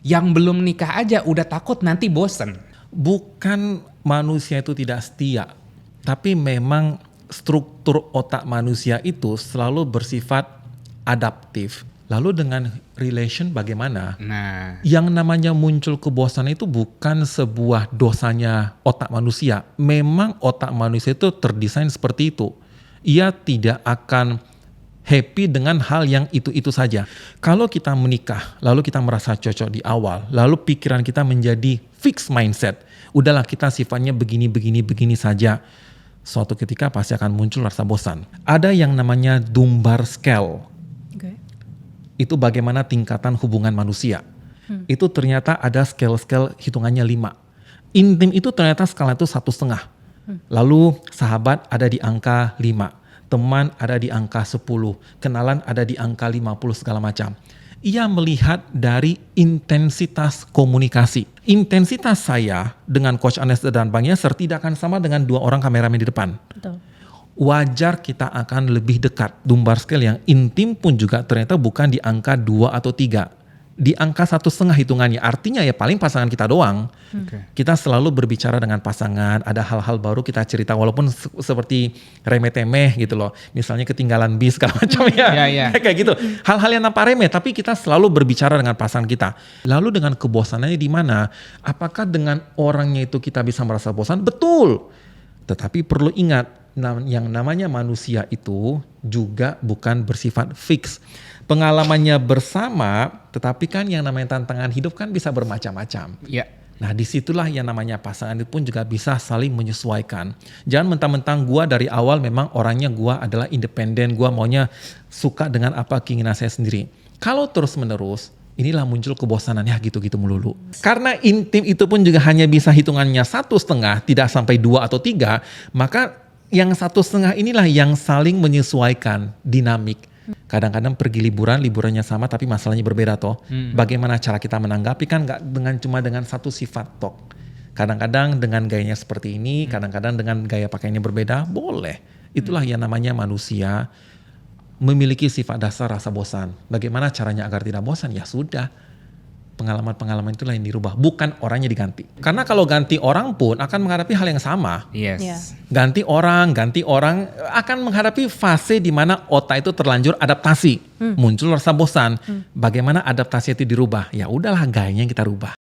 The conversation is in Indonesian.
Yang belum nikah aja udah takut nanti bosen. Bukan manusia itu tidak setia, tapi memang struktur otak manusia itu selalu bersifat adaptif. Lalu dengan relation bagaimana? Nah, Yang namanya muncul kebosanan itu bukan sebuah dosanya otak manusia. Memang otak manusia itu terdesain seperti itu. Ia tidak akan happy dengan hal yang itu-itu saja. Kalau kita menikah, lalu kita merasa cocok di awal, lalu pikiran kita menjadi fixed mindset. Udahlah kita sifatnya begini saja. Suatu ketika pasti akan muncul rasa bosan. Ada yang namanya Dunbar Scale. Oke. Itu bagaimana tingkatan hubungan manusia. Itu ternyata ada scale-scale hitungannya 5. Intim itu ternyata skala itu 1,5. Lalu sahabat ada di angka 5. Teman ada di angka 10, kenalan ada di angka 50 segala macam. Ia melihat dari intensitas komunikasi. Intensitas saya dengan Coach Anes dan Bang Yasser tidak akan sama dengan 2 orang kameramen di depan. Betul. Wajar kita akan lebih dekat. Dunbar Scale yang intim pun juga ternyata bukan di angka 2 atau 3. Di angka 1,5 hitungannya. Artinya ya paling pasangan kita doang. Kita selalu berbicara dengan pasangan, ada hal-hal baru kita cerita walaupun seperti remeh-temeh gitu loh. Misalnya ketinggalan bis segala macam ya. Iya. Kayak gitu. Hal-hal yang nampak remeh tapi kita selalu berbicara dengan pasangan kita. Lalu dengan kebosanannya di mana? Apakah dengan orangnya itu kita bisa merasa bosan? Betul. Tetapi perlu ingat, yang namanya manusia itu juga bukan bersifat fix. Pengalamannya bersama, tetapi kan yang namanya tantangan hidup kan bisa bermacam-macam. ya. Nah disitulah yang namanya pasangan itu pun juga bisa saling menyesuaikan. Jangan mentang-mentang gua dari awal memang orangnya gua adalah independen, gua maunya suka dengan apa keinginan saya sendiri. Kalau terus-menerus, inilah muncul kebosanan ya gitu-gitu melulu. Karena intim itu pun juga hanya bisa hitungannya 1,5, tidak sampai 2 atau 3, maka yang 1,5 inilah yang saling menyesuaikan dinamik. Kadang-kadang pergi liburannya sama tapi masalahnya berbeda toh. Bagaimana cara kita menanggapi kan nggak cuma dengan satu sifat toh. Kadang-kadang dengan gayanya seperti ini, kadang-kadang dengan gaya pakaiannya berbeda, boleh. Itulah yang namanya manusia memiliki sifat dasar rasa bosan. Bagaimana caranya agar tidak bosan? Ya sudah. Pengalaman-pengalaman itulah yang dirubah, bukan orangnya diganti. Karena kalau ganti orang pun akan menghadapi hal yang sama. Yes. Iya. Ganti orang akan menghadapi fase di mana otak itu terlanjur adaptasi. Muncul rasa bosan. Bagaimana adaptasi itu dirubah? Ya udahlah gayanya yang kita rubah.